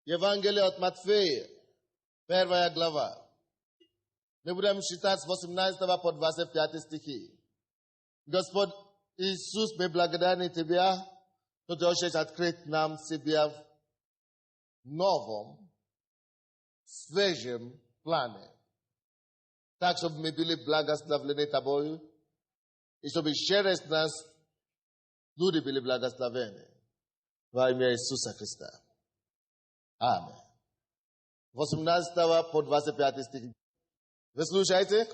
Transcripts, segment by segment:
Евангелие от Матфея, 1 глава. Мы будем читать с 18 по 25 стихи. Господь Иисус, мы благодарны Тебя, что Ты хочешь открыть нам себя в новом, свежем плане. Так, чтобы мы были благословлены Тобою, и чтобы через нас люди были благословены. Во имя Иисуса Христа. Аминь. 18 по 25 стих. Вы слушаете?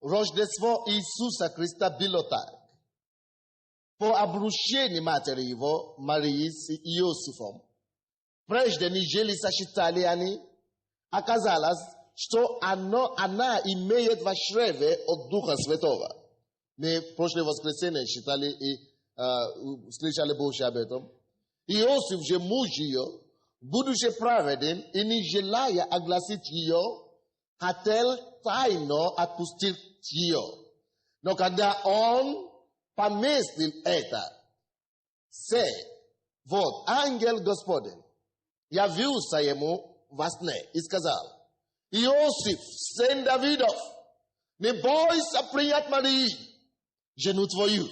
Рождество Иисуса Христа было так. По обручению матери его, Марии с Иосифом, прежде нежели сочетали они, оказалось, что она имеет во чреве от Духа Святого. Мы в прошлое воскресенье читали и слышали больше об этом. Иосиф же муж ее, будучи праведен и не желая огласить ее, хотел тайно отпустить ее. Но когда он помыслил это, вот ангел Господень явился ему во сне и сказал: Иосиф, сын Давидов, не бойся принять Марию, жену твою,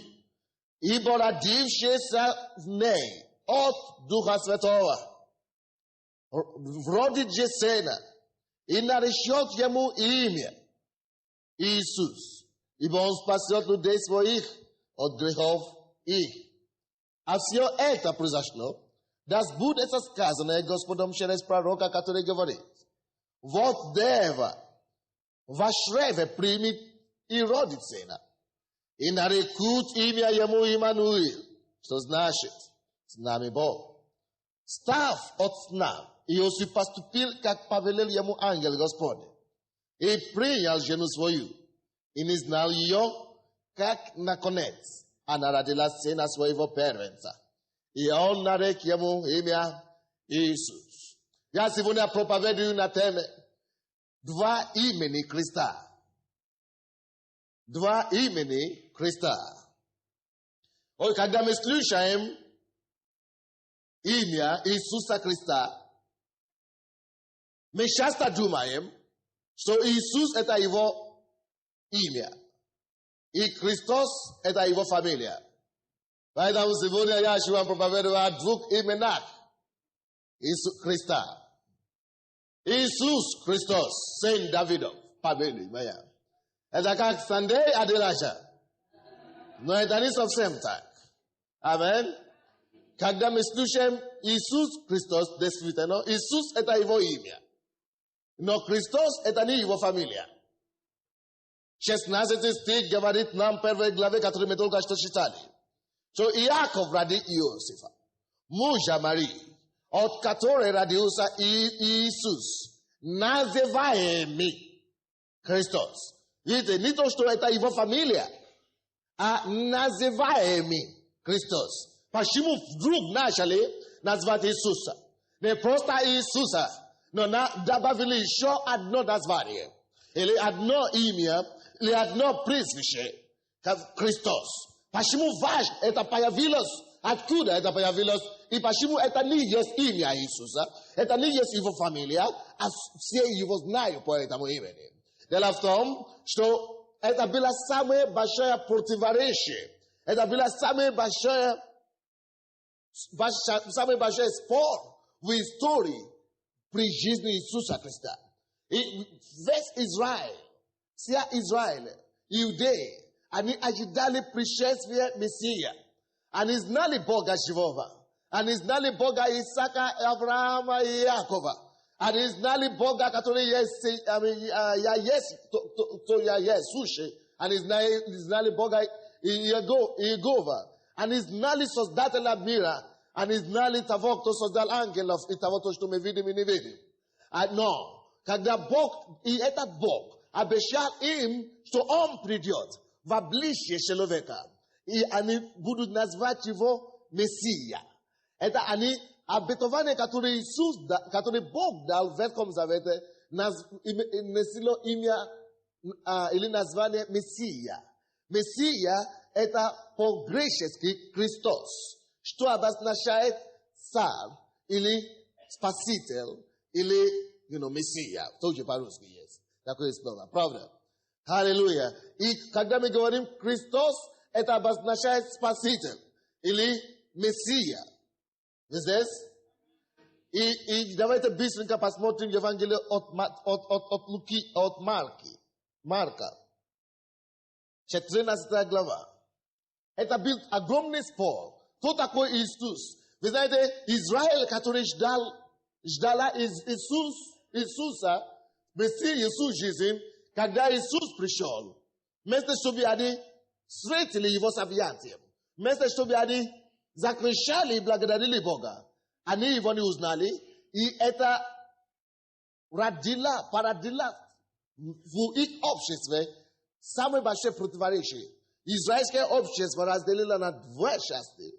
ибо родившийся в ней от Духа Святого родит же сына, и наречет ему имя Иисус, ибо он спасет людей своих от грехов их. А все это произошло, да сбудется сказанное Господом через пророка, который говорит: вот дева во чреве примет и родит сына, и нарекут имя ему Иммануил, что значит с нами Бог. Став от сна, Иосиф поступил, как повелел ему ангел Господень, и принял жену свою, и не знал ее, как наконец она родила сына своего первенца, и он нарек ему имя Иисус. Я сегодня проповедую на теме два имени Христа. Два имени Христа. Ой, когда мы слушаем имя Иисуса Христа, мы часто думаем, что Иисус – это его имя, и Христос – это его фамилия. Поэтому сегодня я хочу вам проповедовать о двух именах Иисуса Христа. Иисус Христос, сын Давидов, фамилия моя. Это как Сандей Адилаша. Но это не совсем так. Аминь. Когда мы слушаем Иисус Христос, действительно, Иисус – это его имя. Но Христос – это не его фамилия. 16 стих говорит нам в 1 главе, который мы только что читали, что Иаков родил Иосифа, мужа Марии, от которой родился Иисус, называемый Христос. Видите, не то, что это его фамилия, а называемый Христос. Почему вдруг начали назвать Иисуса? Не просто Иисуса, но добавили еще одно название, или одно имя, или одно прозвище, как Христос. Почему важно это появилось? Откуда это появилось? И почему это не есть имя Иисуса? Это не есть его фамилия, а все его знают по этому имени. Дело в том, что это было самое большое противоречие. Это было самый большой спор в истории при жизни Иисуса Христа. И весь Израиль, вся Израиль, иудеи, они ожидали пришествия Мессия. Они знали Бога живого. Они знали Бога Исаака, Авраама и Иакова. Они знали Бога, который есть, я есть, то я есть, суши. Они знали Бога Иегова. Они знали Создателя мира. Они знали того, кто создал ангелов, и того, что мы видим и не видим. Но, когда Бог, и этот Бог, обещал им, что Он придет в обличье человека, и они будут назвать его Мессия. Это они обетование, которое Бог дал в Ветхом Завете, носило имя или название Мессия. Мессия – это по-гречески Христос, что обозначает царь или Spasitel или, Мессия. Тоже по-русски есть. Такое слово. Правда? Аллилуйя. И когда мы говорим Христос, это обозначает Спаситель или Мессия. Вы здесь? И давайте быстренько посмотрим Евангелие от Луки, от Марка. 14 глава. Это был огромный спор. Кто такой Иисус? Вы знаете, Израиль, который ждала Иисуса, Мессии Иисус жизнь, когда Иисус пришел, вместо чтобы они встретили его с объятием, вместо чтобы они закричали и благодарили Бога, они его не узнали, и это породило в их обществе самое большое противоречие. Израильское общество разделило на две части.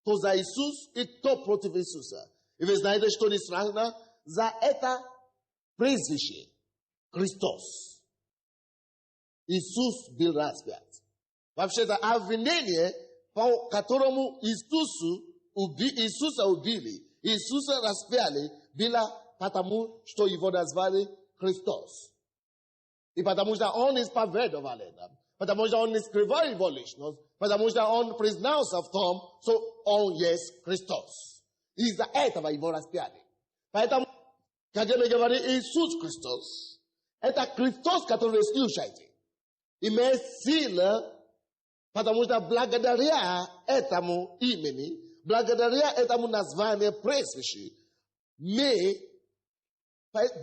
Кто за Иисус и кто против Иисуса. И вы знаете, что не странно? За это прозвище Христос. Иисус был распят. Вообще-то обвинение, по которому Иисуса убили, Иисуса распяли, было потому, что его назвали Христос. И потому что он исповедовал это. Потому что он не скрывал его личность. Потому что он признался в том, что он есть Христос. Из-за этого его распяли. Поэтому, когда мы говорим Иисус Христос, это Христос, который вы слушаете. Имеет силу, потому что благодаря этому имени, благодаря этому названию прозвища,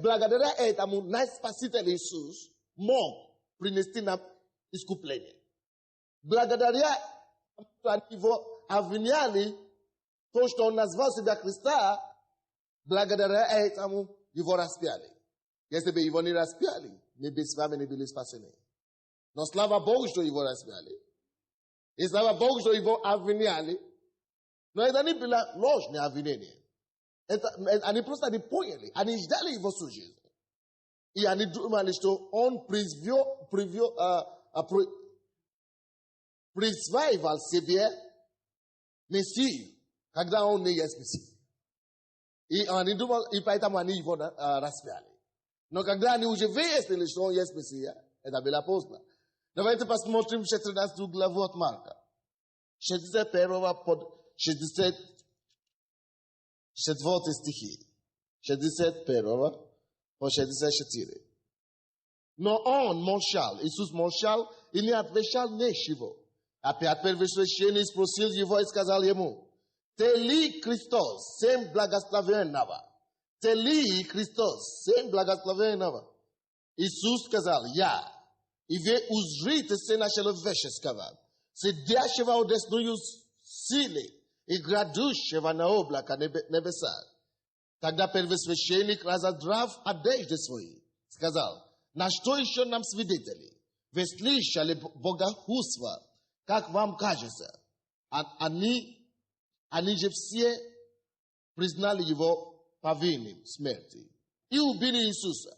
благодаря этому наш Спаситель Иисус мог принести нам искупление. Благодаря его обвиняли то, что он назвал себя Христа, благодаря этому его распяли. Если бы его не распяли, мы бы с вами не были спасены. Но слава Богу, что его распяли. И слава Богу, что его обвиняли. Но это не было ложное обвинение. Они просто не поняли. Они ждали его всю жизнь. И они думали, что он присваивал себе Мессию, когда он не есть Мессия. И они думали, и поэтому они его распяли. Но когда они уже выяснили, что он есть Мессия, это было поздно. Давайте посмотрим 14 главу от Марка. 61 под 64 стихи. 61 по 64. Но он молчал, Иисус молчал и не отвечал ничего. Опять первосвященник спросил его и сказал ему: «Ты ли Христос, сын благословенного? Ты ли Христос, сын благословенного?» Иисус сказал: «Я». И вы узрите Сына Человеческого, сидящего одесную силы и грядущего на облака небеса. Тогда первосвященник, разодрав одежды свои, сказал: «На что еще нам свидетели? Вы слышали богохульство, как вам кажется?» Они же все признали его повинным смерти и убили Иисуса.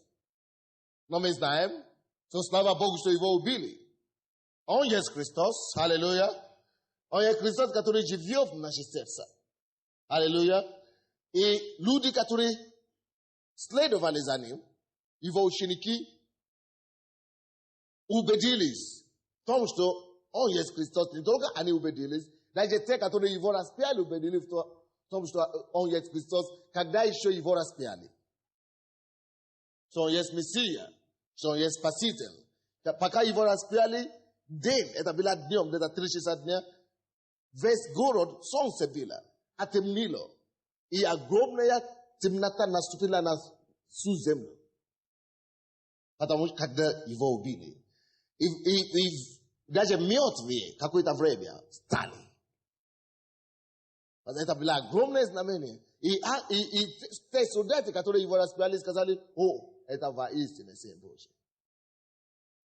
Но мы знаем, что слава Богу, что его убили. Он есть Христос, аллилуйя. Он есть Христос, который живет в наших сердцах. Аллилуйя. И люди, которые следовали за ним, его ученики, убедились в том, что он есть Христос. Не только они убедились, даже те, которые его распяли, убедились в том, что он есть Христос, когда еще его распяли. Что он есть Мессия, что он есть Спаситель. Пока его распяли, день, это было днем, где-то 3 часа дня, весь город солнце было, отемнило. И огромная темнота наступила на всю землю. Потому что когда его убили. И даже мертвые какое-то время стали. Это было огромное знамение. И те солдаты, которые его распяли, сказали: «О, это воистину Сын Божий».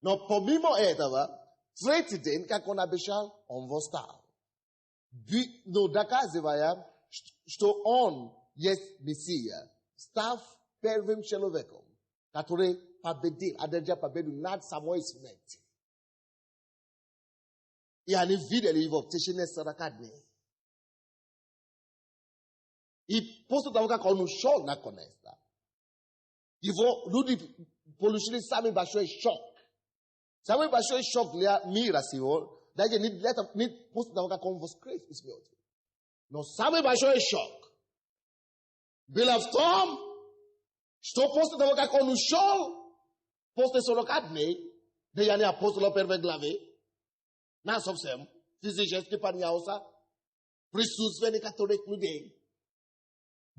Но помимо этого, третий день, как он обещал, он восстал. Но доказывая, что он есть Мессия, став первым человеком, который победил, одержал победу над самой смертью. И они видели его в течение 40 дней. I posto tavoka konu show na konesta. Ivo ludi polushili sami basho e shock. Sami basho e shock lia mira sivo. Daje ni posto tavoka konu vos crave is me. No sami basho e shock. Beloved Tom, sto posto tavoka konu show. Posto solokadne. De yani apostolo perveglave. Na sobsem. Fizikjes ki pan yaosa. Prisus veni katolik nude.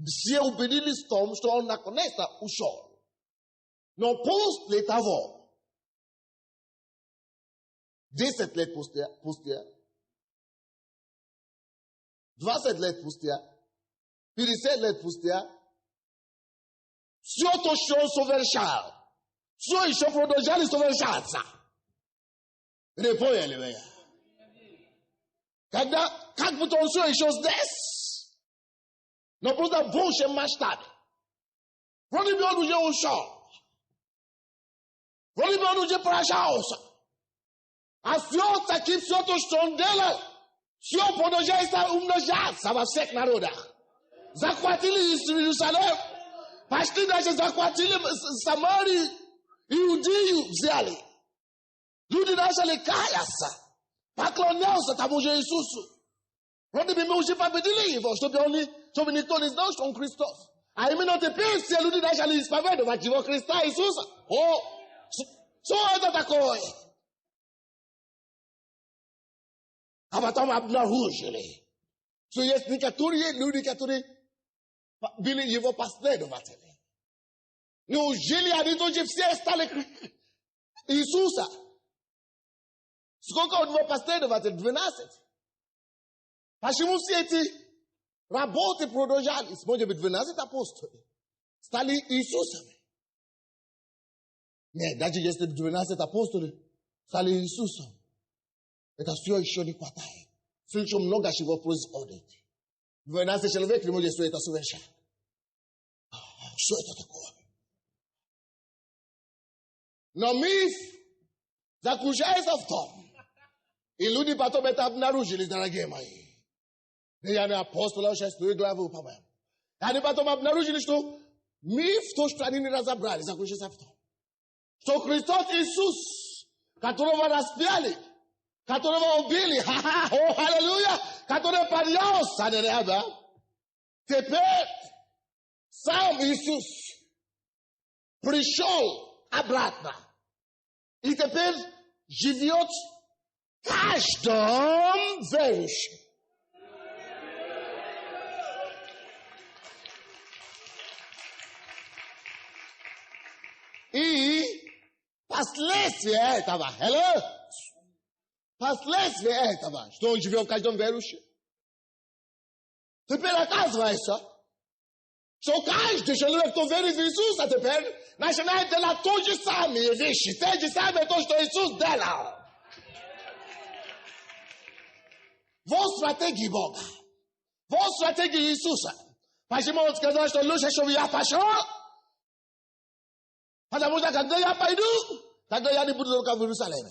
Se o benili storm sto na konesta u show. No post let avant. 17 let postia. 27 let postia. 37 let postia. Sio to show soverchal. Sio i show prodojali soverchalsa. Repõe ele, velho. Как будто он все еще здесь. Но просто в большем масштабе. Вроде бы он уже ушел. Вроде бы он уже прощался. А все таки все то, что он делал, все продолжается умножаться во всех народах. Захватили Иерусалим, пошли даже захватили Самарию, Иудею взяли. Люди начали каяться, поклоняться тому же Иисусу. Вроде бы мы уже победили его, чтобы никто не знал, что он Христос. А именно теперь все люди начали исповедовать его Христа Иисуса. О, что это такое? А потом обнаружили, что есть некоторые люди, которые были его последователи. Неужели они тоже все стали Иисуса? Сколько у него последователей? 12. Почему все эти работы продолжались? Может быть, 12 апостолов стали Иисусами. Нет, даже если 12 апостолов стали Иисусом, это все еще не хватает. Слишком много чего происходит. 12 человек не может все это совершать. Что это такое? Но миф заключается в том, и люди потом это обнаружили, дорогие мои. Я не апостол, 6 главы, по-моему. Они потом обнаружили, что миф, то, что они не разобрали, заключается в том, что Христос Иисус, которого распяли, которого убили, о, аллилуйя, который поднялся на небо, теперь сам Иисус пришел обратно. И теперь живет в каждом верующем. И последствия этого, последствия этого, что он живет в каждом верующем. Теперь оказывается, что каждый человек, кто верит в Иисуса, теперь начинает делать то же самые вещи, те же самые то, что Иисус делал. Вот стратегия Бога, вот стратегия Иисуса. Почему он сказал, что лучше, чтобы я пошел? Потому что когда я пойду, тогда я не буду только в Иерусалиме.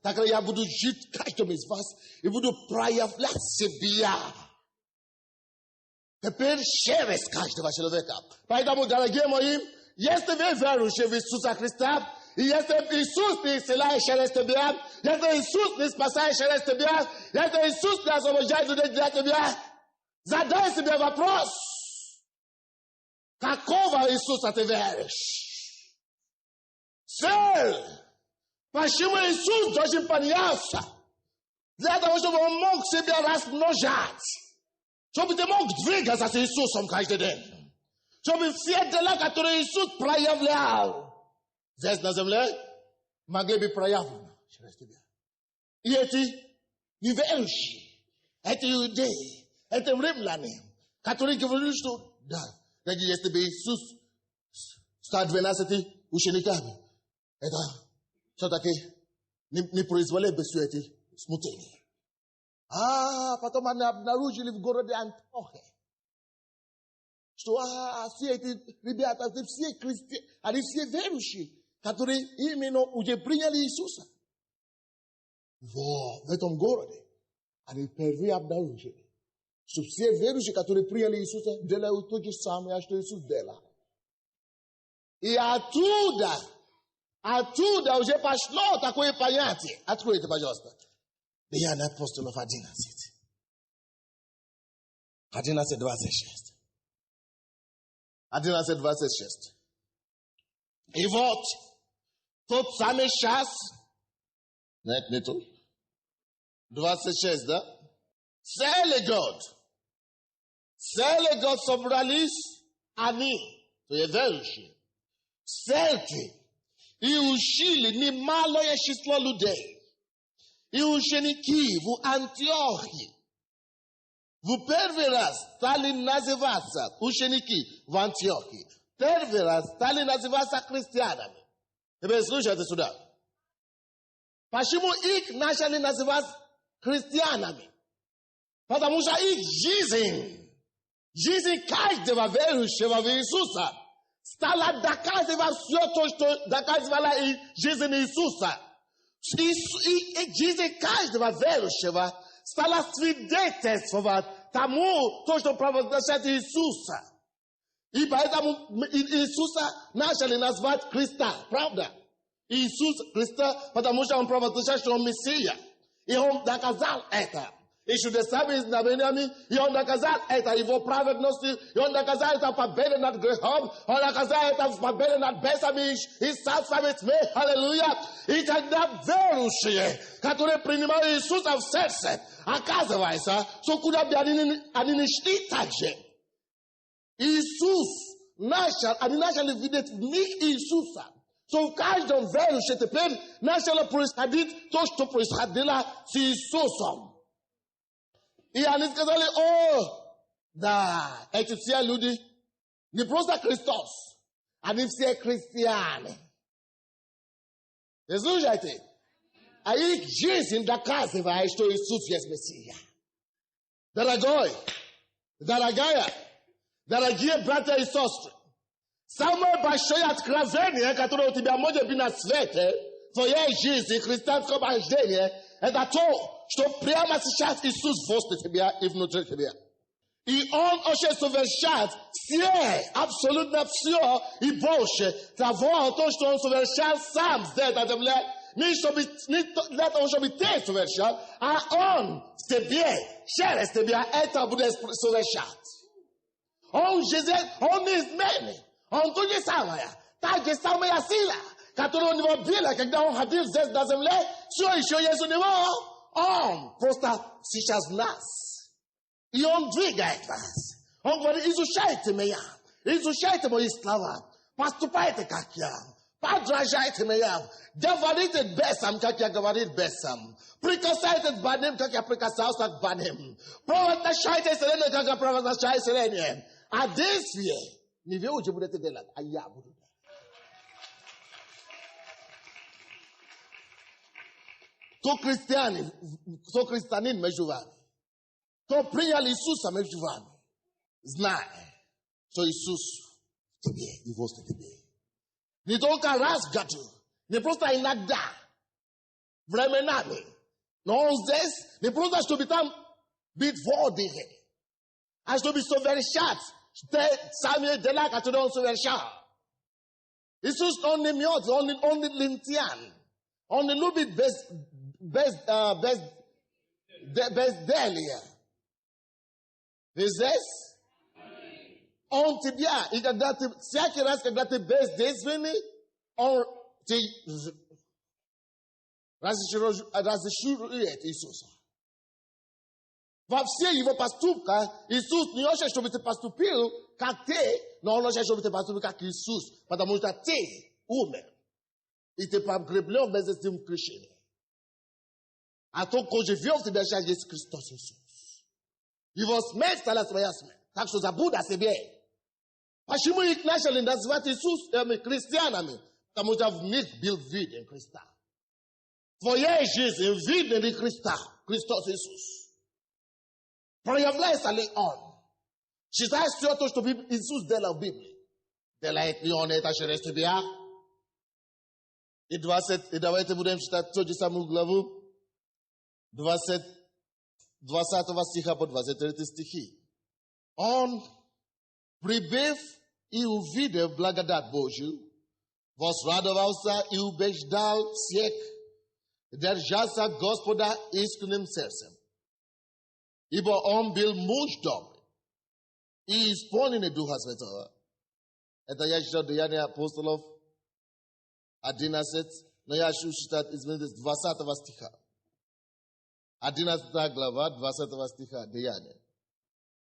Тогда я буду жить в каждом из вас и буду проявлять себя. Теперь через каждого человека. Поэтому, дорогие мои, если вы веруете в Иисуса Христа, и если Иисус не исцеляет через тебя, если Иисус не спасает через тебя, если Иисус не освобождает людей для тебя, задай себе вопрос, какого Иисуса ты веришь? Цель. Почему Иисус должен подняться? Для того, чтобы он мог себя размножать. Чтобы ты мог двигаться с Иисусом каждый день. Чтобы все дела, которые Иисус проявлял здесь на земле, могли быть проявлены через тебя. И эти неверующие, эти иудеи, эти римляне, которые говорили, что да, если бы Иисус стал 12 учениками, это все-таки не произвели бы все эти смутения. А потом они обнаружили в городе Антиохе, что все эти ребята, все христиане, они все верующие, которые именно уже приняли Иисуса. В этом городе они впервые обнаружили, Щоб все верующие, которые приняли Иисуса, делают то же самое, что Иисус делал. И оттуда уже пошло такое понятие. Откройте, пожалуйста. Деяния апостолов 11. 11:26. 11:26. И вот, тот самый час, нет, не тут, 26, да? Целый год собрались они, то есть верующие, в церкви, и учили немалое число людей. И ученики в Антиохии в первый раз стали называться, ученики в Антиохии, первый раз стали называться христианами. Теперь слушайте сюда. Почему их начали называть христианами? Потому что их жизнь каждого верующего в Иисуса стала доказывать все то, что доказывала и жизнь Иисуса. И жизнь каждого верующего стала свидетельствовать тому, то, что провозглашает Иисуса. И поэтому Иисуса начали назвать Христа, правда? Иисус Христа, потому что Он провозглашает, что Он Мессия. И Он доказал это. И чудесами, знамениями, и Он доказал это Его праведностью, и Он доказал это победа над грехом, Он доказал это победа над бесами и царствами тьмы, аллилуйя. И тогда верующие, которые принимают Иисуса в сердце, оказывается, что куда бы они не шли так же. Они начали видеть в них Иисуса. So в каждом верующем теперь начало происходить то, что происходило с Иисусом. И они сказали, да, эти все люди не просто Христос, они все христиане. Слушайте, а их жизнь доказывает, что Иисус есть Мессия. Дорогой, дорогая, дорогие братья и сестры, самое большое откровение, которое у тебя может быть на свете, в твоей жизни, христианском рождении, это то, что прямо сейчас Иисус возле тебя и внутри тебя. И Он уже совершает все, абсолютно все и больше того, то, что Он совершал сам здесь на земле, не для того, чтобы ты совершал, а Он в тебе, через тебя это будет совершать. Он неизменный, Он то же самое, та же самая сила, которая у него была, когда Он ходил здесь на земле, все еще есть у него. Он просто сейчас в нас. И Он двигает вас. Он говорит, изучайте меня, изучайте мои слова, поступайте, как я, подражайте меня, говорите бесам, как я говорил бесам, прикасайтесь к больным, как я прикасался к больным, провозглашайте исцеление, как я провозглашаю исцеление. А действие не вы уже будете делать, а я буду делать. Кто христианин между вами, кто принял Иисуса между вами, знай, что Иисус в тебе и возле тебе. Не только раз в году, не просто иногда, временами, но Он здесь не просто, чтобы там быть воды, а чтобы совершать сами дела, которые Он совершал. Иисус, Он не мертв, Он не лентян, Он не любит безделие. Вы здесь? Он тебя, и когда ты, всякий раз, когда ты бездейственный, Он te разочарует Иисуса. Во всех Его поступках Иисус не хочет, чтобы ты поступил, как ты, но Он хочет, чтобы ты поступил, как Иисус, потому что ты умер. И ты погреблен вместе с Ним в крещении. А то, кто живет в тебя, сейчас есть Христос Иисус. Его смерть стала твоя смерть. Так что забудь о себе. Почему их начали называть христианами? Потому что в них был виден Христа. В твоей жизни виден ли Христа, Христос Иисус? Проявляется ли Он? Считай все то, что Иисус делал в Библии. Делает ли Он это через тебя? И давайте будем читать ту же самую главу. 20, 20 стиха по 23 стихи. Он, прибыв и увидев благодать Божию, возрадовался и убеждал всех держаться Господа искренним сердцем. Ибо он был муж добрый и исполненный Духа Святого. Это я читал Деяния апостолов 11, но я хочу читать из 20 стиха. 11 глава, 20 стиха Деяния.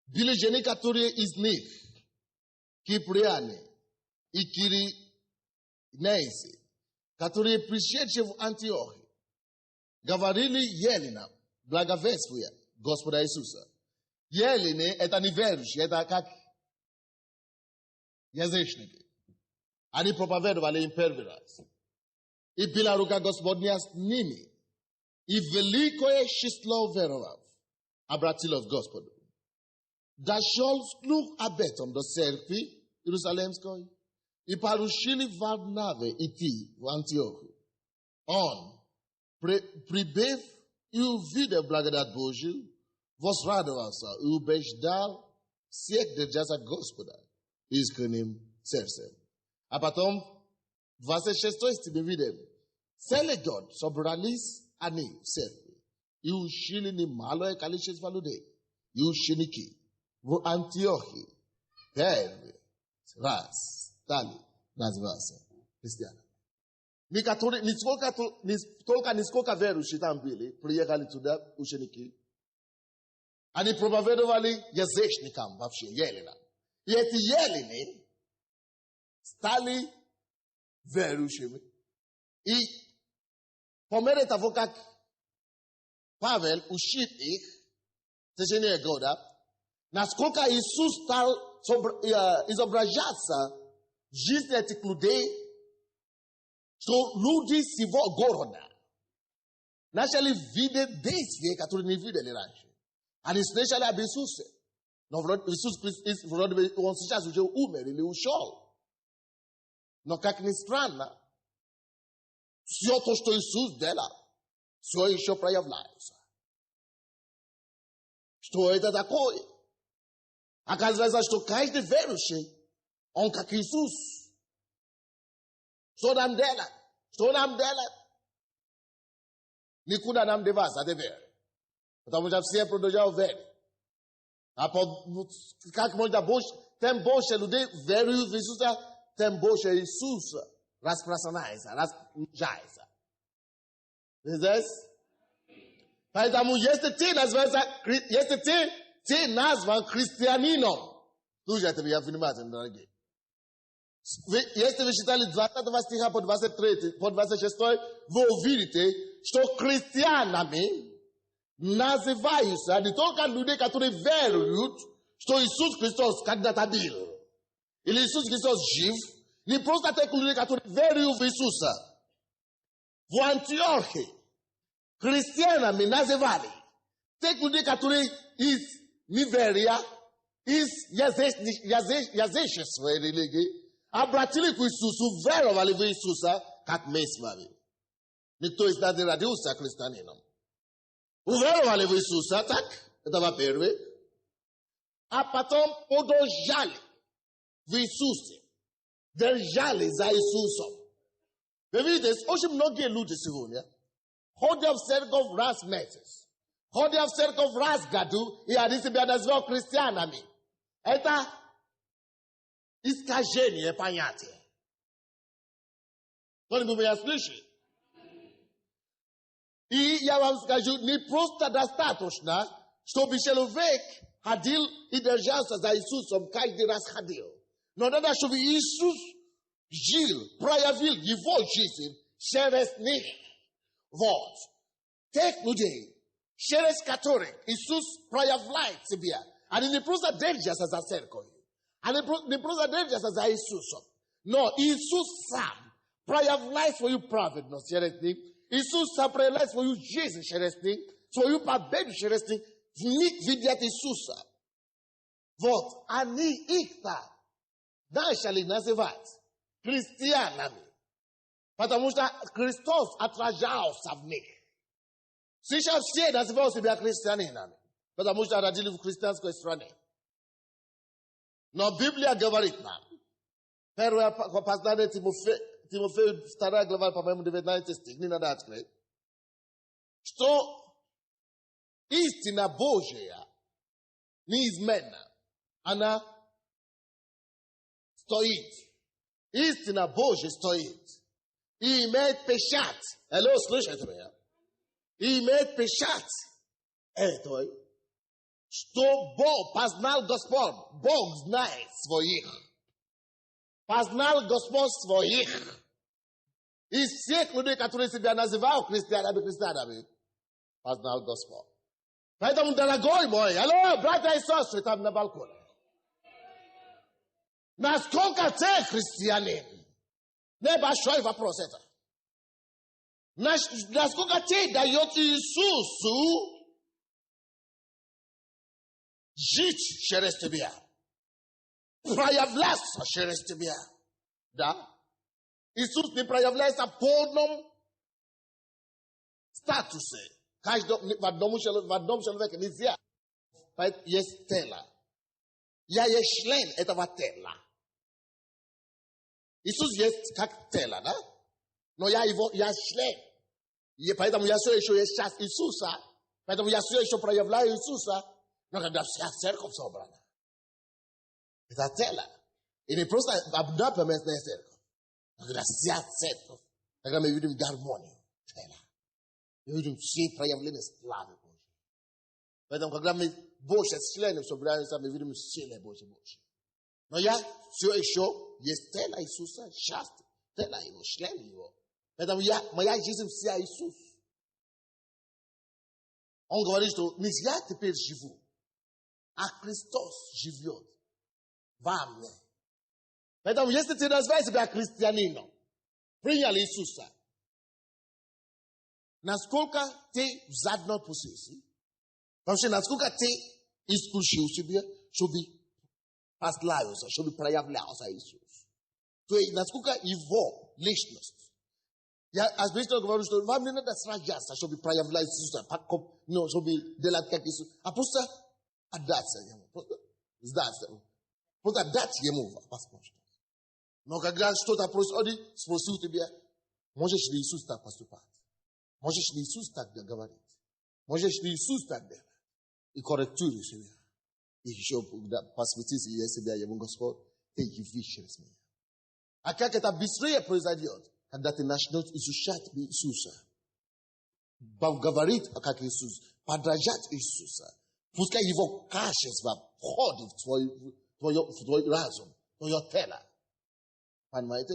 Были же некоторые из них, киприане и киринейцы, которые, пришедшие в Антиохию, говорили еленам, благовествуя Господа Иисуса. Елены — это неверующие, это как язычники. Они проповедовали им первый раз. И была рука Господня с ними. И великое число веровав обратилось к Господу. Дошел слух об этом до церкви Иерусалимской, и поручили Варнаве идти в Антиохию. Он, прибыв и увидев благодать Божию, возрадовался и убеждал всех держаться Господа искренним сердцем. А потом, 26 стих мы видим, целый год собрались они в церкви и учили немалое количество людей и ученики в Антиохии первый раз стали называться христианами. Нисколько верующие там были, приехали туда ученики. Они проповедовали язычникам вообще, еленам. И эти елены стали верующими. И по мере того, как Павел учит их в течение года, насколько Иисус стал изображаться в жизни этих людей, что люди всего города начали видеть действия, которые не видели раньше. Они слышали об Иисусе. Но Иисус Христос, он сейчас уже умер или ушел. Но как ни странно, все то, что Иисус делал, все еще проявляется. Что это такое? Оказывается, что каждый верующий, он как Иисус. Что нам делать? Что нам делать? Никуда нам деваться теперь. Потому что все продолжают верить. А как можно больше, тем больше людей веруют в Иисуса, тем больше Иисус распространяется, размножается. Здесь? Поэтому если ты назван христианином, слушайте меня внимательно, дорогие. Если вы читали 20 стиха по 23, по 26, вы увидите, что христианами называются не только люди, которые веруют, что Иисус Христос когда-то был. Или Иисус Христос жив, не просто те люди, которые веруют в Иисуса. В Антиохии христианами называли те люди, которые из неверия, из язычества религии, обратили к Иисусу, веровали в Иисуса, как мы с вами. Никто из нас не родился христианином. Уверовали в Иисуса, так? Это во-первых. А потом продолжали в Иисусе. Держали за Иисусом. Вы видите, очень многие люди сегодня ходят в церковь раз в месяц. Ходят в церковь раз в году, и они себя называют христианами. Это искажение понятия. Кто-нибудь меня слышит? И я вам скажу, не просто достаточно, чтобы человек ходил и держался за Иисусом, каждый раз ходил. Но надо, чтобы Иисус жил, проявил его жизнь через них. Вот. Тех людей, через которых Иисус проявляет себя. Они не просто держатся за церковью. Они не просто держатся за Иисусом. Но Иисус сам проявляет свою праведность через них. Иисус сам проявляет свою жизнь через них, свою победу через них. В них видят Иисуса. Вот. Они их-то начали называть христианами. Потому что Христос отражался в них. Сейчас все называют себя христианинами, потому что родили в христианской стране. Но Библия говорит нам, первое послание Тимофею, 2 глава, по-моему, 19 стих, не надо открыть, что истина Божия неизменна. Она стоит. Истина Божия стоит. И имеет печать. Алло, слышите меня? И имеет печать этой, что Бог познал Господь. Бог знает своих. Познал Господь своих. Из всех людей, которые себя называют христианами, познал Господь. Поэтому, дорогой мой, алло, братья и сестры, там на балконе. Насколько ты христианин? Небольшой вопрос это. Насколько ты даешь Иисусу жить через тебя? Проявляться через тебя. Да? Иисус не проявляется в полном статусе. В одном человеке нельзя. Есть тело. Я есть член этого тела. Иисус есть как тело, да? Но я член. И поэтому я все еще есть часть Иисуса. Поэтому я все еще проявляю Иисуса. Но когда вся церковь собрана. Это тело. И не просто одна поместная церковь. Но когда вся церковь. Тогда мы видим гармонию тела. Мы видим все проявления славы Божьей. Поэтому, когда мы больше членов собираемся, мы видим силы Божьей. Но я все еще есть тело Иисуса, часть тела Его, член Его. Поэтому моя жизнь вся Иисус. Он говорит, что не я теперь живу, а Христос живет во мне. Поэтому, если ты называешь себя христианином, принял Иисуса, насколько ты в задной позиции, вообще насколько ты исключил себя, чтобы прославился, чтобы проявлялся Иисус. То есть, насколько его личность. Я обычно говорю, что вам не надо сражаться, чтобы проявлять Иисуса, чтобы делать как Иисус. А просто отдаться Ему, просто сдаться, просто дать Ему возможность. Но когда что-то происходит, спросил тебя, можешь ли Иисус так поступать? Можешь ли Иисус так говорить? Можешь ли Иисус так делать? И корректируй себя. И еще посвятить себя Ему, Господь, ты явишь через меня. А как это быстрее произойдет, когда ты начнешь изучать Иисуса, говорить как Иисус, подражать Иисуса, пускай Его качество входит в твой разум, в твое тело. Понимаете?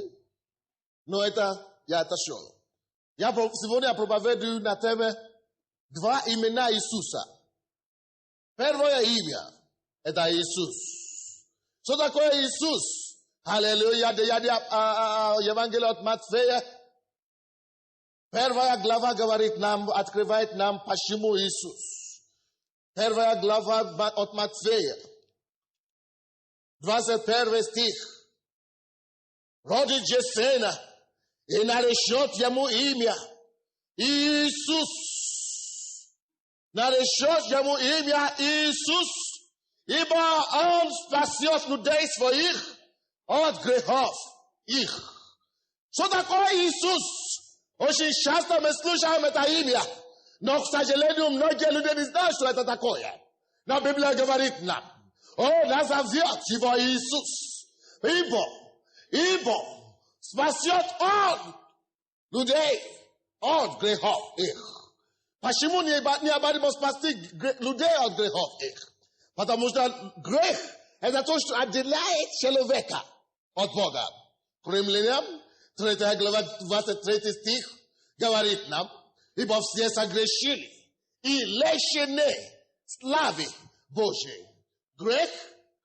Но это я отошел. Сегодня я проповедую на теме два имена Иисуса. Первое имя – это Иисус. Что такое Иисус? Аллилуйя, Евангелие от Матфея. Первая глава говорит нам, открывает нам, почему Иисус. Первая глава от Матфея. 21 стих. Родит же сына, и наречет ему имя Иисус. Наречет ему имя Иисус, ибо Он спасет людей своих от грехов их. Что такое Иисус? Очень часто мы слышим это имя, но, к сожалению, многие люди не знают, что это такое. Но Библия говорит нам, Он назовет его Иисус, ибо спасет Он людей от грехов их. Почему необходимо спасти людей от грехов их? Потому что грех – это то, что отделяет человека от Бога. К Римлянам, 3 глава, 23 стих, говорит нам, ибо все согрешили и лишены славы Божьей. Грех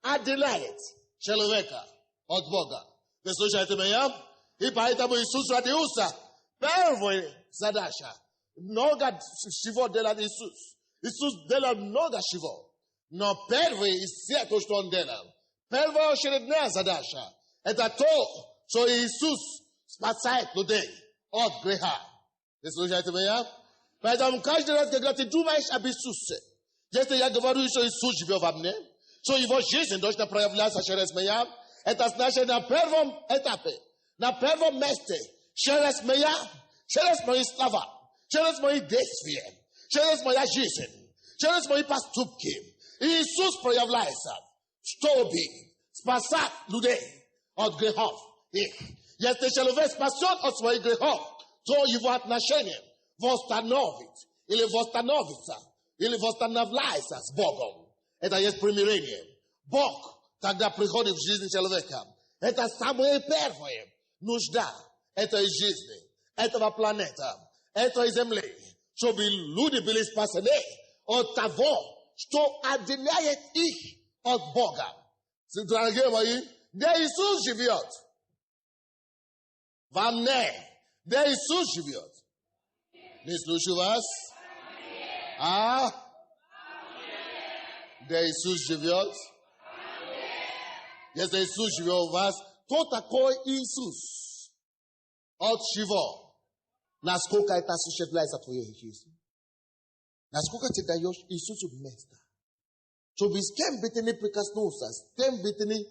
отделяет человека от Бога. Вы слушаете меня? И поэтому Иисус родился. Первая задача. Много всего делал Иисус. Иисус делал много всего. Но первый из всех то, что Он делал. Первая очередная задача. Это то, что Иисус спасает людей от греха. Вы слушаете меня? Поэтому каждый раз, когда ты думаешь об Иисусе, если я говорю, что Иисус живет во мне, что Его жизнь должна проявляться через меня, это значит на первом этапе, на первом месте, через меня, через мои слова, через мои действия, через мою жизнь, через мои поступки. Иисус проявляется, чтобы спасать людей от грехов их. Если человек спасен от своих грехов, то его отношение восстановит, или восстановится, или восстанавливается с Богом. Это есть примирение. Бог тогда приходит в жизнь человека. Это самое первое нужда этой жизни, этого планета, этой земли, чтобы люди были спасены от того, что отделяет их от Бога. Дорогие мои, где Иисус живет? Во мне. Где Иисус живет? Не слышу вас. Где Иисус живет? Если Иисус живет у вас, кто такой Иисус? От чего? Насколько это осуществляется в твоей жизни? Насколько ты даешь Иисусу место? Чтобы с кем бы ты ни прикоснулся, с кем бы ты ни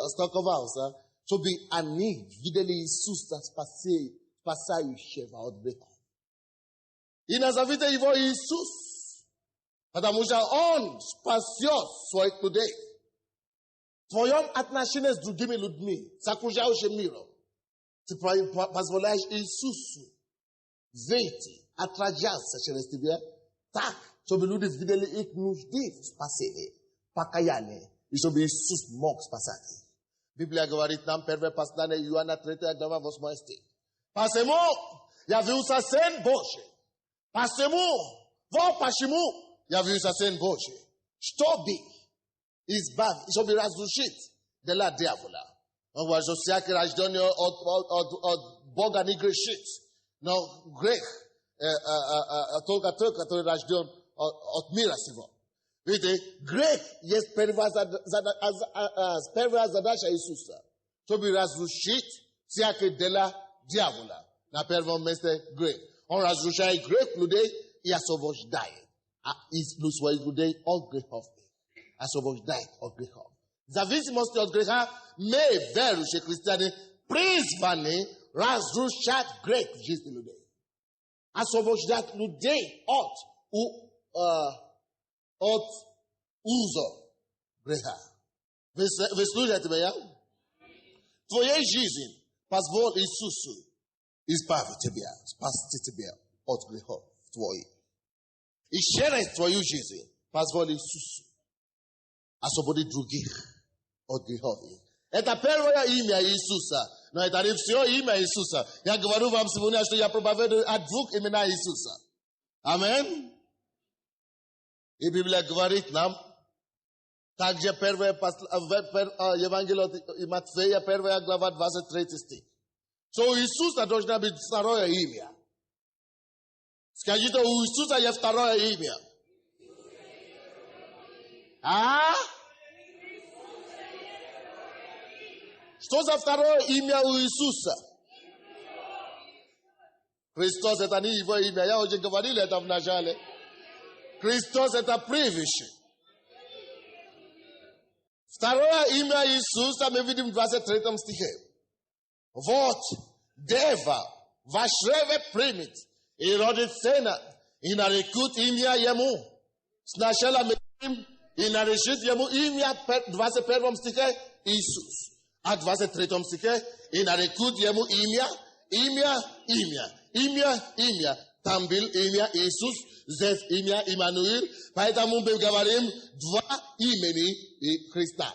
столковался, чтобы они видели Иисуса спасающего от греха. И назовите его Иисус, потому что Он спасет своих людей. В твоем отношении с другими людьми, с окружающим миром, ты позволяешь Иисусу выйти, отражаться через тебя так, чтобы люди видели их нужды в спасении, покаянии, и чтобы Иисус мог спасать их. Библия говорит нам, первое послание Иоанна 3 глава 8 стих. Посему явился Сын Божий. Посему, вот почему явился Сын Божий. Чтобы избавить, чтобы разрушить дела дьявола. Он говорит, что всякий рожденный от Бога не грешит. Но грех только тот, который рожден от мира сего. Видите, грех есть первая задача Иисуса. Чтобы разрушить всякие дела дьявола. На первом месте грех. Он разрушает грех людей и освобождает. Своих людей от грехов. Освобождает от грехов. В зависимости от греха, мы, верующие христиане, призваны разрушать грех в жизни людей. Освобождать людей от уза греха. Вы слушаете меня? В твоей жизни позволь Иисусу избавить тебя, спасти тебя от грехов твоих. И через твою жизнь позволь Иисусу освободить других от грехов их. Это первое имя Иисуса. Но это не все имя Иисуса. Я говорю вам сегодня, что я проповедую о двух именах Иисуса. Аминь. И Библия говорит нам, также первое Евангелие от Матфея, 1 глава, 23 стих. Что у Иисуса должно быть второе имя. Скажите, у Иисуса есть второе имя. Что за второе имя у Иисуса? Христос это не его имя. Я уже говорил это в начале. Христос это превыше. Второе имя Иисуса мы видим в 23 стихе. Вот Дева вашреве примет и родит сына, и нарекут имя ему. Сначала мы видим и наречут ему имя в 21 стихе Иисус. А в 23 стихе и нарекут ему имя. Там был имя Иисус, здесь имя Иммануил. Поэтому мы говорим два имени Христа.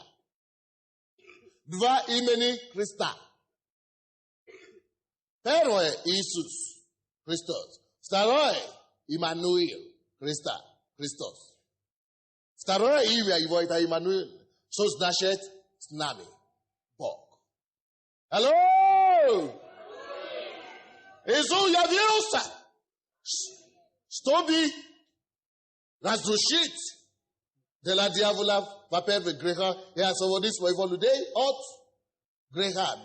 Два имени Христа. Первое Иисус, Христос. Второе Иммануил, Христос. Второе имя его это Иммануил, что значит с нами. Бог. Алло! Иисус явился, чтобы разрушить дела дьявола, во-первых, греха, и освободить своего людей от греха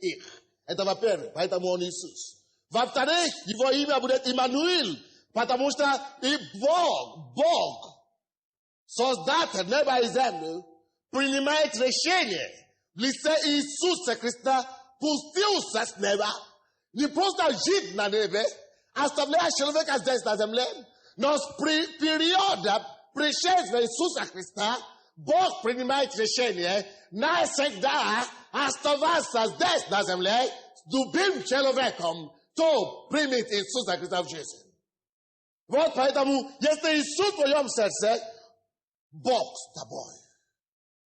их. Это во-первых, поэтому он Иисус. Вторых, его имя будет Иммануил, потому что и Бог, Создатель неба и земли, принимает решение в лице Иисуса Христа, пустился с неба, не просто жить на небе, оставляя человека здесь на земле, но с периода пришествия Иисуса Христа Бог принимает решение навсегда оставаться здесь на земле с любым человеком, кто примет Иисуса Христа в жизнь. Вот поэтому, если Иисус в твоем сердце, Бог с тобой.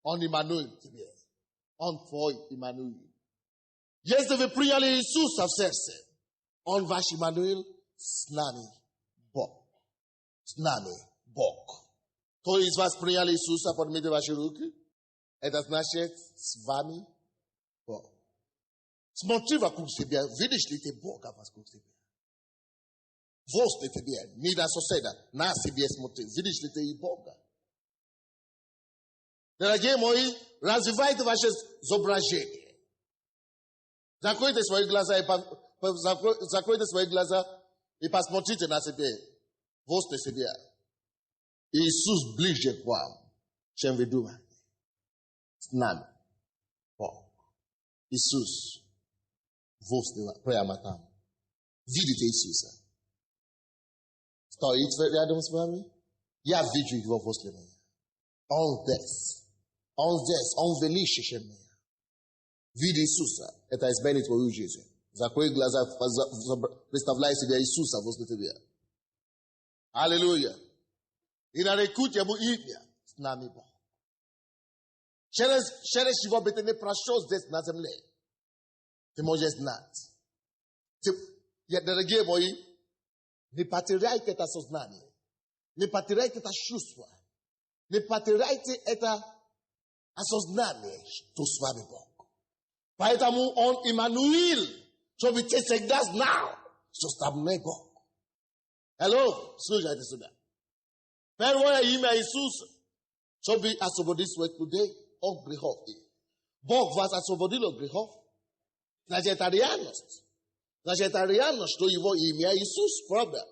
Он Иммануил тебе. Он твой Иммануил. Если вы приняли Иисуса в сердце, Он ваш Иммануил, с нами Бог. С нами Бог. Кто из вас приняли Иисуса, поднимите ваши руки. Это значит, с вами Бог. Смотри вокруг себя, видишь ли ты Бога вокруг себя? Возле тебя, не на соседа, на себе смотри, видишь ли ты и Бога? Дорогие мои, развивайте ваше изображение. Закройте свои глаза и посмотрите на себя, возле себя. Иисус ближе к вам, чем вы думаете. С нами Бог. Иисус возле прямо там. Видите Иисуса? Стоит рядом с вами? Я вижу его возле меня. Он здесь. Он здесь. Он величие, чем меня. Вид Иисуса. Это изменит твою жизнь. Закрой глаза, представляй себе Иисуса возле тебя. Аллилуйя. И нарекут ему имя. С нами Бог. Через его бы ты не прошел здесь на земле. Ты можешь знать. Дорогие мои, не потеряйте это сознание. Не потеряйте это чувство. Не потеряйте это осознание, что с вами Бог. Поэтому Он Иммануил, чтобы ты всегда знал, что с тобой Бог. Hello, слушайте сюда. Первое имя Иисуса, чтобы освободить своих людей от грехов. Бог вас освободил от грехов. Значит, это реальность. Значит, это реальность, что его имя Иисус, правда?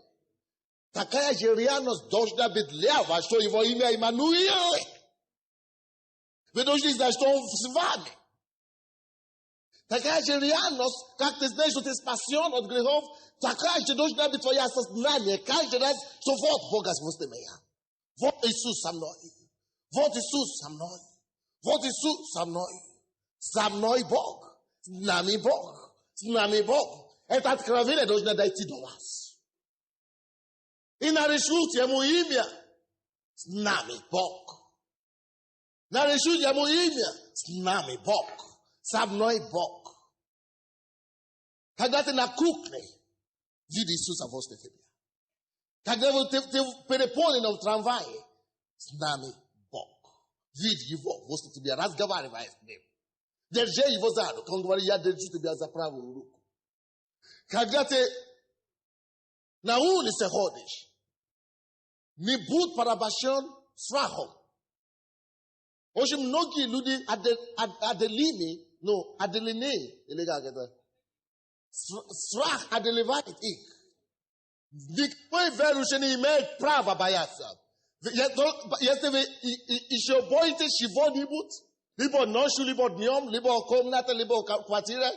Такая же реальность должна быть для вас, что его имя Иммануил. Вы должны знать, что Он с вами. Такая же реальность, как ты знаешь, что ты спасен от грехов, такая же должна быть твое сознание каждый раз, что вот Бог возле меня. Вот Иисус со мной. Вот Иисус со мной. Вот Иисус со мной. Со мной Бог. С нами Бог. С нами Бог. Это откровение должно дойти до вас. И наришите ему имя. С нами Бог. Наришите ему имя. С нами Бог. Со мной Бог. Когда ты на кухне, видишь Иисуса возле тебя. Когда ты переполнен в трамвае, с нами Бог. Видь его возле тебя, разговаривай с ним. Держи его за руку. Он говорит, я держу тебя за правую руку. Когда ты на улице ходишь, не будь порабощен страхом. Очень многие люди отделены, или как это? Страх одолевает их. Никакой верующий не имеет права бояться. Если вы еще боитесь чего-нибудь, либо ночью, либо днем, либо комната, либо квартира,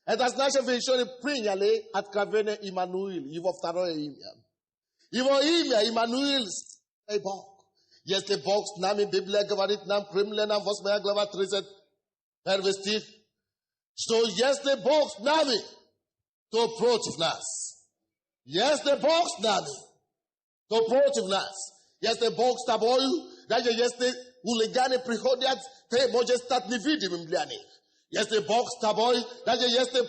это значит, вы еще не приняли откровение Иммануил, его второе имя. Его имя Иммануил, Бог. Если Бог с нами, Библия говорит нам, Римлянам 8 глава 31 стих, что если Бог с нами, то против нас. Если Бог с нами, то против нас. Если Бог с тобою, даже если хулиганы приходят, ты можешь стать невидимым для них. Если Бог с тобой, даже если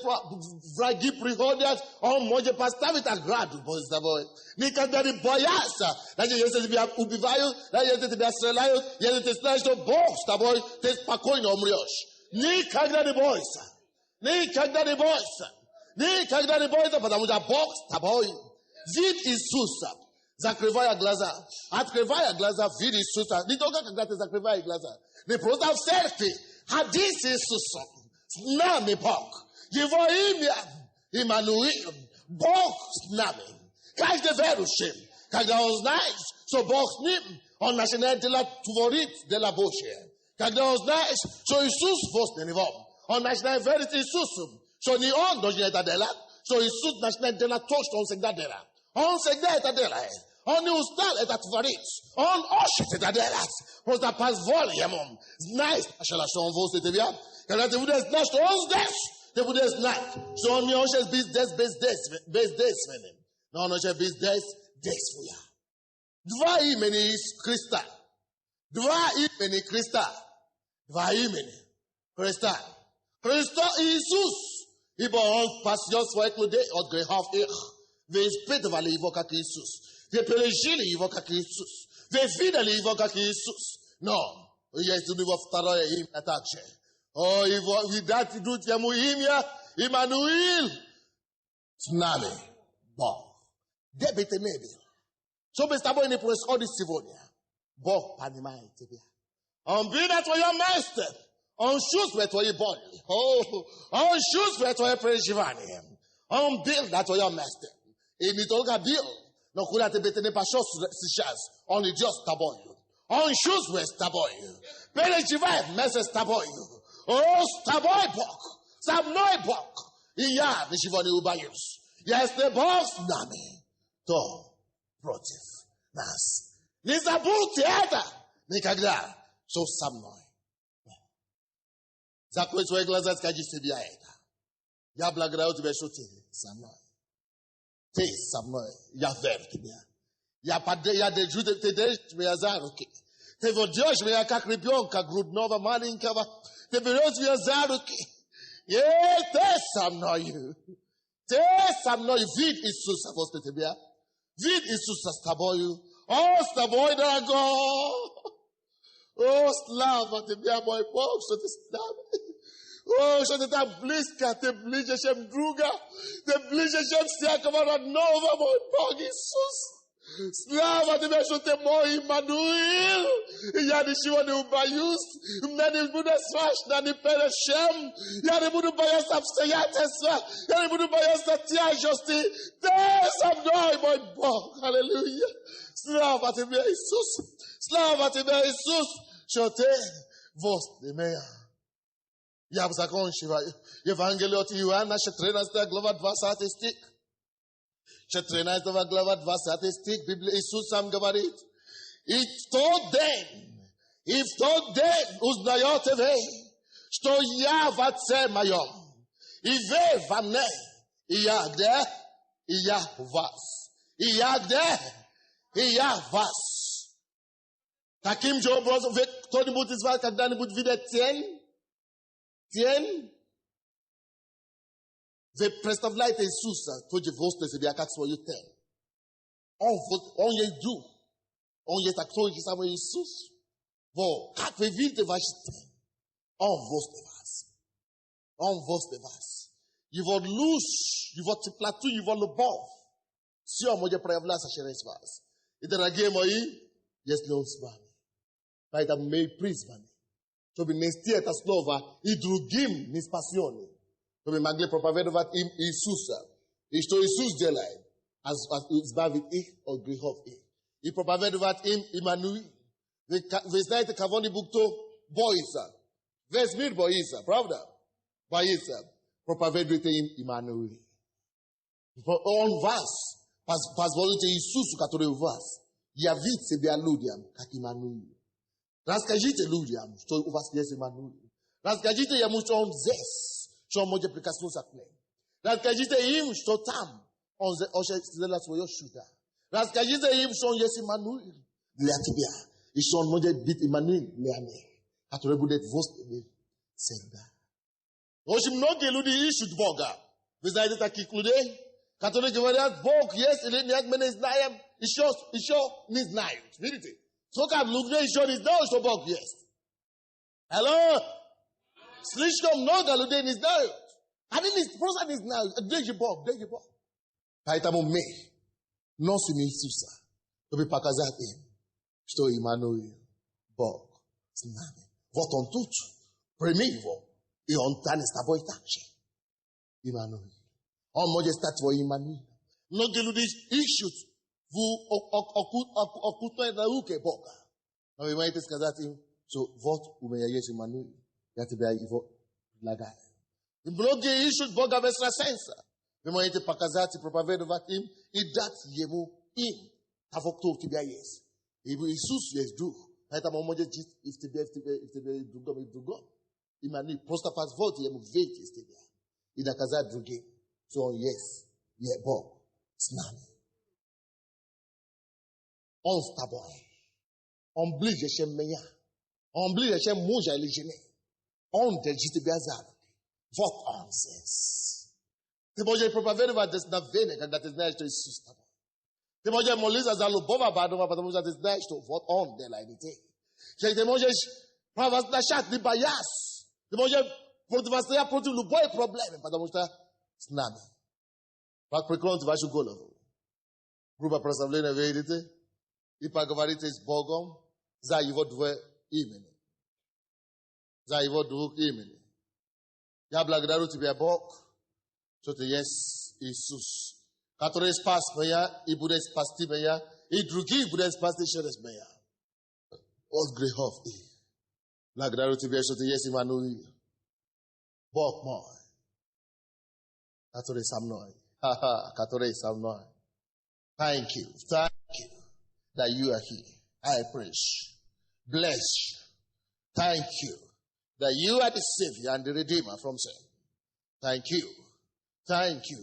враги приходят, Он может поставить ограду с тобой. Никогда не бояться. Даже если тебя убивают, даже если тебя стреляют, если ты знаешь, что Бог с тобой, ты спокойно умрешь. Никогда не бойся. Никогда не бойся. Никогда не бойся, потому что Бог с тобой. Вид Иисуса. Закрывая глаза. Открывая глаза, вид Иисуса. Не только когда ты закрываешь глаза. Не просто в церкви. Ходи с Иисусом. С нами Бог. Его имя Иммануил. Bog snami. Kaj de verushim. Kaj da oznajs. So Bog snim. On national de la tvorit de la boche. Kaj da oznajs. So Isus vos nenivom. On national verity Isusum. So ni on dojne etadela. So Isus national de la tosh on segdadela. On segda etadela. On ustal etatvarit. On oshit etadela. Pos da pas volume. Nice. Achala son vos etebia. Kaj da vudes nash to ons des. Te bude znak. So on mi oche bis des menem. No on oche bis des fuya. Dva imeni Krista. Dva imeni Krista. Dva imeni Krista. Krista Isus. Ibo on pasios voor eklude od grehaf ich. We spit vale ivoka ki Isus. We pelejili ivoka ki Isus. We videli ivoka ki Isus. No. Yes, du nivo ftaroye im atache. Oh, vidati dut ya muhimia, Emmanuel. Tsunami. Bo. Debete nebe. So bestabo in a press all this Sivonia. Bo panima itebia. On be that for your master. On shoes wet for your body. Oh, on shoes wet for your prejivani. On bill that for your master. In it olga bill. No kula te betene pa shos sishas. On the just taboyu. On shoes west taboyu. Prejivai messes taboyu. Oh, staboy bok. Sabnoy bok. Iya, the Shivani Ubayus. Yes, the boss nami. To. Protiv. Nas. Nizabu theater. Nikagla. So sabnoy. Zakwe swegla zaskaji sebiaeta. Ya blagrao to be shooting. Sabnoy. Te sabnoy. Ya vertibia. Ya pade ya de jude te de me azaruki. Te vodiosh me akakripion ka group nova mani kava. Te beroz via zaruki. Yeah, te samnoyu. Te samnoyu. Vid Isus avos te tebia. Vid Isus staboyu. Oh, staboy drago. Oh, slava te bia boy pok. So te slava. Oh, so te ta bliska. Te blije shem druga. Te blije shem siakamara nova boy pok Isus. Slava de me te mo Emmanuel. Yani shiwa de ubayus. Mnani buda swash nani pereshem. Yani budu bayas absteyateswa. Yani budu bayas tatia justi. Des am noi boy bo. Hallelujah. Slava te me Jesus. Slava te me Jesus. Shote vos de mea. Yabzakon shiva. Evangeliot Ioana shetrena sta glava 2 stik. Shetrena sta glava 2 stik. Biblia Isus sam gavarit. If to den uznajote wy, što ja wace mają. I wy wam nie. I ja gdzie? I ja was. I ja gdzie? I ja was. Takim же образом, кто-нибудь из вас когда-нибудь видит тень? Вы представляете Иисуса, тот же возраст себя как свою тень. Он еду. Он есть такой же самый Иисус. Во, как вы видите ваши тень? Он возле вас. Он возле вас. Его луч, его теплоту, его любовь. Все может проявляться через вас. И, дорогие мои, если он с вами, поэтому мы призваны, чтобы нести это слово и другим не спасенным, чтобы могли проповедовать им Иисуса. И что Иисус делает, избавит их от грехов их. И проповедовать им Иммануил. Вы знаете, кого-нибудь, кто боится. Весь мир боится, правда? Боится. Проповедуйте им Иммануил. Он вас, позволите Иисусу, который у вас, явить себя людям, как Иммануил. Расскажите людям, что у вас есть Иммануил. Расскажите ему, что он здесь, что он может прикоснуться к ним. Расскажите им, что там он сделает свое чудо. Расскажите им, что он есть Иммануил для тебя. И что он может быть Иммануил для них, который будет возле всегда. Очень многие люди ищут Бога. Вы знаете таких людей, которые говорят, Бог есть или нет, мы не знаем, еще не знают. Видите? Сколько людей еще не знают, что Бог есть. Алло? Слишком много людей не знают. Они просто не знают, где же Бог. Поэтому мы носим Иисуса, чтобы показать им, что Иммануил, Бог с нами. Вот он тут, прими его, и он станет с тобой так же. Иммануил. On moje start for imani. No gelu dis issues. Vous okuto na uke boka. Na we maite skazati so vote umeya Yesu Emmanuel. Yati be ivo laga. Imbloge issues boga vestra sensa. We maite pakazati propavedo vatim idat yemu im tavokto tibia yes. Ibu Isus yes do. Naita momoje jit if tebe dugo. Imani posta pas vote yemu vete istebia. Ida kaza druge. So yes, yeah, Bob, snap. Unstable. Omblige shem meya. Omblige shem moja eligene. On de jitibiazar. Vote on says. The moja propavere va des na vene that is nice to his sister. The moja molisa zalo bova badova but the moja is nice to vote on de la unité. The moja pravas na chat di bias. The moja protivastea proti luboy problem but the moja snap. Pak prekront vašu golovo. Grupa proslavljena vedite. Ipak govorite s Bogom za Jeho dvoje imeni. Za Jeho dvog imeni. Ja благодарю Тебя, Бог, что Ты есть Иисус, который спас меня и будет спасти меня, и других будет спасти через меня. От грехов их. Благодарю Тебя, что Ты есть Иммануил. Бог мой, который со мной. Который со мной. Thank you that you are here. I praise, bless you. Thank you that you are the Savior and the Redeemer from sin. Thank you,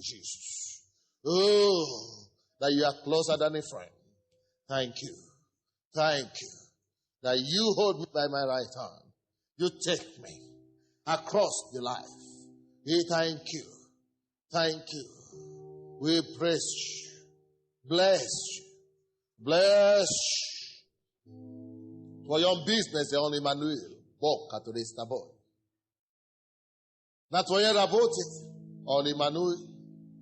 Jesus. Oh, that you are closer than a friend. Thank you that you hold me by my right hand. You take me across the life. Thank you. We praise you. Bless you. For your business, on Emmanuel. Bok katurista boy. Not for your about it. On Emmanuel.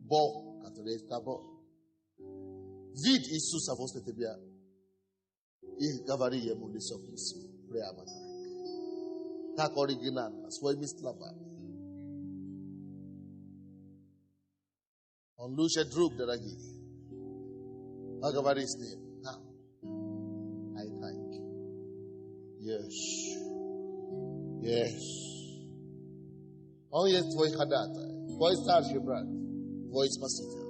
Bok katurista boy. Vid Isus avoste tebia. I gavari yemu lisofisi. Prayer matai. Tak original. Aswai mislava. On Lucia Drug Daragi. Agavari's name. Now, I thank you. Yes. Oh, yes, voice Hadata. Voice Star Shebrat. Voice Masita.